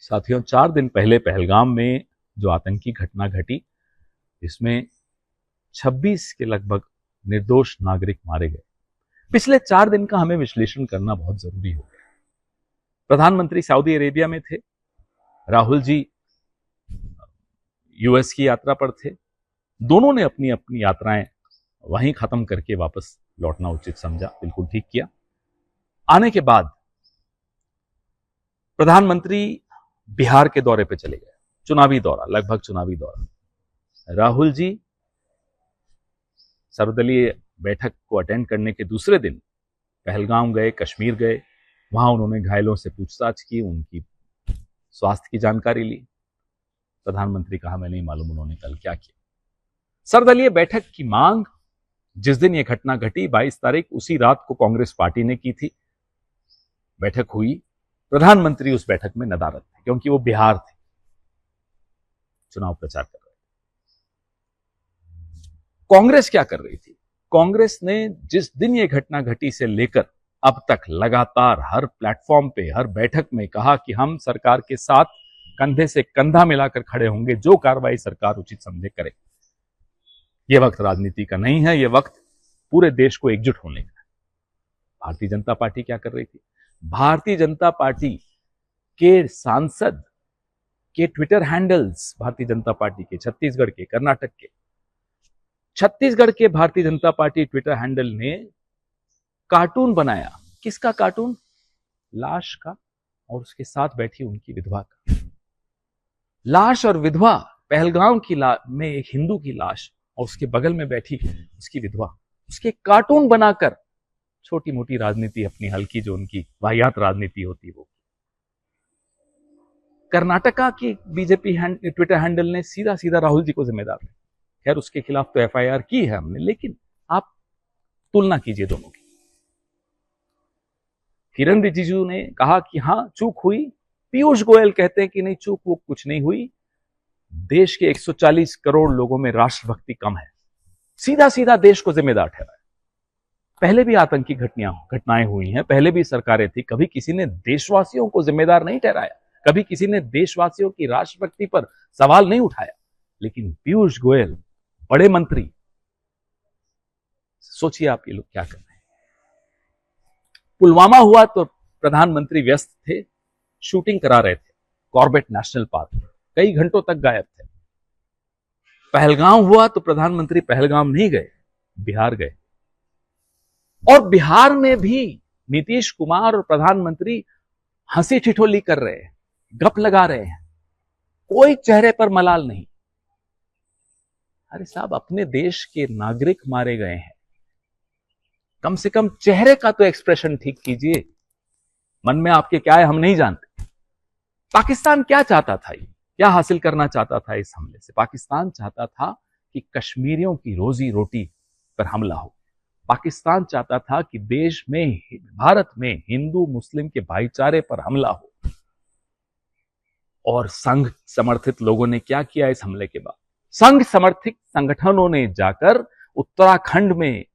साथियों, 4 दिन पहले पहलगाम में जो आतंकी घटना घटी, इसमें 26 के लगभग निर्दोष नागरिक मारे गए। पिछले 4 दिन का हमें विश्लेषण करना बहुत जरूरी हो गया। प्रधानमंत्री सऊदी अरेबिया में थे, राहुल जी यूएस की यात्रा पर थे। दोनों ने अपनी अपनी यात्राएं वहीं खत्म करके वापस लौटना उचित समझा, बिल्कुल ठीक किया। आने के बाद प्रधानमंत्री बिहार के दौरे पे चले गए, चुनावी दौरा, लगभग चुनावी दौरा। राहुल जी सर्वदलीय बैठक को अटेंड करने के दूसरे दिन पहलगाम गए, कश्मीर गए। वहां उन्होंने घायलों से पूछताछ की, उनकी स्वास्थ्य की जानकारी ली। प्रधानमंत्री कहा, मैं नहीं मालूम उन्होंने कल क्या किया। सर्वदलीय बैठक की मांग जिस दिन यह घटना घटी, 22 तारीख, उसी रात को कांग्रेस पार्टी ने की थी। बैठक हुई, प्रधानमंत्री उस बैठक में नदारद थे क्योंकि वो बिहार थे, चुनाव प्रचार कर रहे थे। कांग्रेस क्या कर रही थी? कांग्रेस ने जिस दिन यह घटना घटी से लेकर अब तक लगातार हर प्लेटफॉर्म पे, हर बैठक में कहा कि हम सरकार के साथ कंधे से कंधा मिलाकर खड़े होंगे, जो कार्रवाई सरकार उचित समझे करे। यह वक्त राजनीति का नहीं है, यह वक्त पूरे देश को एकजुट होने का है। भारतीय जनता पार्टी क्या कर रही थी? भारतीय जनता पार्टी के सांसद के Twitter handles, Bharatiya Janata party के छत्तीसगढ़ के, कर्नाटक के, छत्तीसगढ़ के Bharatiya Janata party Twitter handle ने कार्टून बनाया। किसका कार्टून? लाश का और उसके साथ बैठी उनकी विधवा का। लाश और विधवा, पहलगाम की में एक हिंदू की लाश और उसके बगल में बैठी उसकी विधवा, उसके कार्टून बनाकर छोटी मोटी राजनीति अपनी हल्की, जो उनकी वाहियात राजनीति होती है वो। कर्नाटका की बीजेपी ट्विटर हैंडल ने सीधा सीधा राहुल जी को जिम्मेदार है। खैर, उसके खिलाफ तो एफआईआर की है हमने, लेकिन आप तुलना कीजिए दोनों की। किरण रिजिजू ने कहा कि हां, चूक हुई। पीयूष गोयल कहते हैं कि नहीं, चूक वो कुछ नहीं हुई। देश के 140 करोड़ लोगों में राष्ट्रभक्ति कम है। सीधा सीधा देश को जिम्मेदार ठहराया। पहले भी आतंकी घटनाएं हुई हैं, पहले भी सरकारें थी, कभी किसी ने देशवासियों को जिम्मेदार नहीं ठहराया, कभी किसी ने देशवासियों की राष्ट्रभक्ति पर सवाल नहीं उठाया। लेकिन पीयूष गोयल, बड़े मंत्री, सोचिए आप ये लोग क्या कर रहे हैं। पुलवामा हुआ तो प्रधानमंत्री व्यस्त थे, शूटिंग करा रहे थे कॉर्बेट नेशनल पार्क में, कई घंटों तक गायब थे। पहलगाम हुआ तो प्रधानमंत्री पहलगाम नहीं गए, बिहार गए। और बिहार में भी नीतीश कुमार और प्रधानमंत्री हंसी ठिठोली कर रहे हैं, गप लगा रहे हैं, कोई चेहरे पर मलाल नहीं। अरे साहब, अपने देश के नागरिक मारे गए हैं, कम से कम चेहरे का तो एक्सप्रेशन ठीक कीजिए। मन में आपके क्या है हम नहीं जानते। पाकिस्तान क्या चाहता था, क्या हासिल करना चाहता था इस हमले से? पाकिस्तान चाहता था कि कश्मीरियों की रोजी रोटी पर हमला हो। पाकिस्तान चाहता था कि देश में, भारत में हिंदू मुस्लिम के भाईचारे पर हमला हो। और संघ समर्थित लोगों ने क्या किया इस हमले के बाद? संघ समर्थित संगठनों ने जाकर उत्तराखंड में,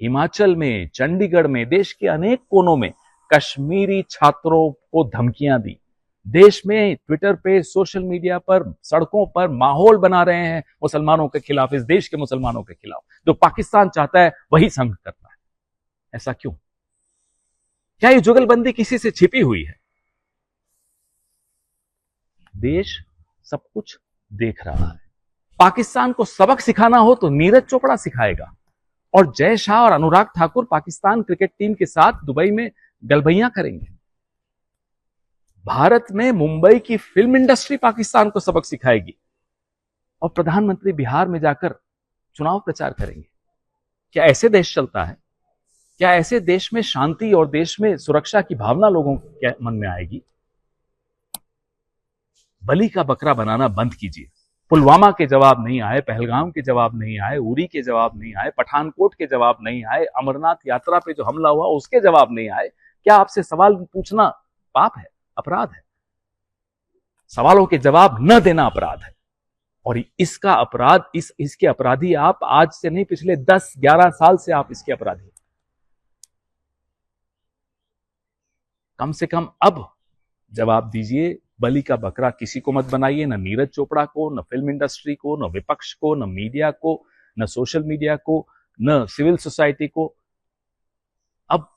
हिमाचल में, चंडीगढ़ में, देश के अनेक कोनों में कश्मीरी छात्रों को धमकियां दी। देश में ट्विटर पे, सोशल मीडिया पर, सड़कों पर माहौल बना रहे हैं मुसलमानों के खिलाफ, इस देश के मुसलमानों के खिलाफ। जो पाकिस्तान चाहता है वही संघ करता है। ऐसा क्यों? क्या ये जुगलबंदी किसी से छिपी हुई है? देश सब कुछ देख रहा है। पाकिस्तान को सबक सिखाना हो तो नीरज चोपड़ा सिखाएगा, और जय शाह और अनुराग ठाकुर पाकिस्तान क्रिकेट टीम के साथ दुबई में गलबैया करेंगे। भारत में मुंबई की फिल्म इंडस्ट्री पाकिस्तान को सबक सिखाएगी, और प्रधानमंत्री बिहार में जाकर चुनाव प्रचार करेंगे। क्या ऐसे देश चलता है? क्या ऐसे देश में शांति और देश में सुरक्षा की भावना लोगों के मन में आएगी? बलि का बकरा बनाना बंद कीजिए। पुलवामा के जवाब नहीं आए, पहलगाम के जवाब नहीं आए, उरी के जवाब नहीं आए, पठानकोट के जवाब नहीं आए, अमरनाथ यात्रा पे जो हमला हुआ उसके जवाब नहीं आए। क्या आपसे सवाल पूछना पाप है, अपराध है? सवालों के जवाब न देना अपराध है। और इसका अपराध, इसके अपराधी आप आज से नहीं, पिछले 10-11 साल से आप इसके अपराधी। कम से कम अब जवाब दीजिए बलि का बकरा किसी को मत बनाइए, न नीरज चोपड़ा को, न फिल्म इंडस्ट्री को, न विपक्ष को, न मीडिया को, न सोशल मीडिया को, न सिविल सोसाइटी को। अब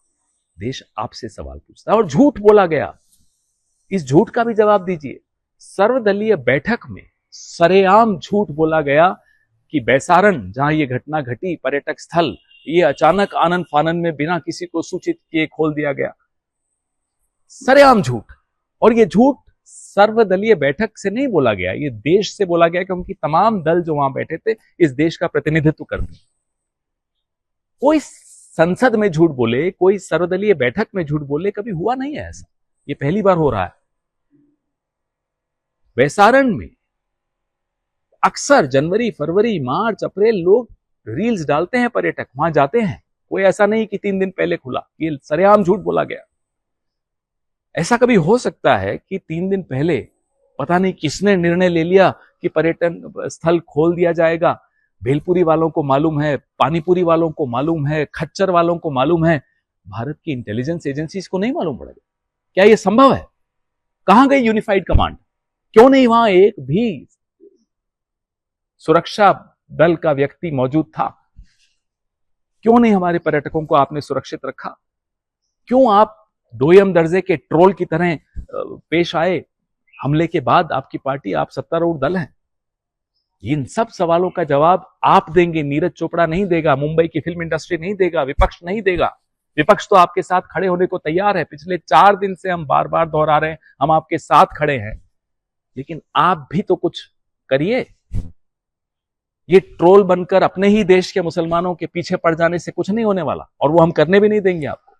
देश आपसे सवाल पूछता है और झूठ बोला गया, इस झूठ का भी जवाब दीजिए। सर्वदलीय बैठक में सरेआम झूठ बोला गया कि बैसारण, जहां ये घटना घटी, पर्यटक स्थल, ये अचानक आनन फानन में बिना किसी को सूचित किए खोल दिया गया। सरेआम झूठ। और ये झूठ सर्वदलीय बैठक से नहीं बोला गया, ये देश से बोला गया, क्योंकि तमाम दल जो वहां बैठे थे इस देश का प्रतिनिधित्व करते। कोई संसद में झूठ बोले, कोई सर्वदलीय बैठक में झूठ बोले, कभी हुआ नहीं है ऐसा, ये पहली बार हो रहा है। बैसारण में अक्सर जनवरी, फरवरी, मार्च, अप्रैल लोग रील्स डालते हैं, पर्यटक वहां जाते हैं। कोई ऐसा नहीं कि 3 दिन पहले खुला, ये सरेआम झूठ बोला गया। ऐसा कभी हो सकता है कि 3 दिन पहले पता नहीं किसने निर्णय ले लिया कि पर्यटन स्थल खोल दिया जाएगा। भेलपुरी वालों को मालूम है, पानीपुरी वालों को मालूम है, खच्चर वालों को मालूम है, भारत की इंटेलिजेंस एजेंसीज को नहीं मालूम पड़ेगा? क्या यह संभव है? कहां गई यूनिफाइड कमांड? क्यों नहीं वहां एक भी सुरक्षा दल का व्यक्ति मौजूद था? क्यों नहीं हमारे पर्यटकों को आपने सुरक्षित रखा? क्यों आप दोयम दर्जे के ट्रोल की तरह पेश आए? हमले के बाद आपकी पार्टी, आप सत्तारूढ़ दल हैं। इन सब सवालों का जवाब आप देंगे, नीरज चोपड़ा नहीं देगा, मुंबई की फिल्म इंडस्ट्री नहीं देगा, विपक्ष नहीं देगा। विपक्ष तो आपके साथ खड़े होने को तैयार है। पिछले 4 दिन से हम बार बार दोहरा रहे हैं, हम आपके साथ खड़े हैं, लेकिन आप भी तो कुछ करिए। ये ट्रोल बनकर अपने ही देश के मुसलमानों के पीछे पड़ जाने से कुछ नहीं होने वाला, और वो हम करने भी नहीं देंगे आपको।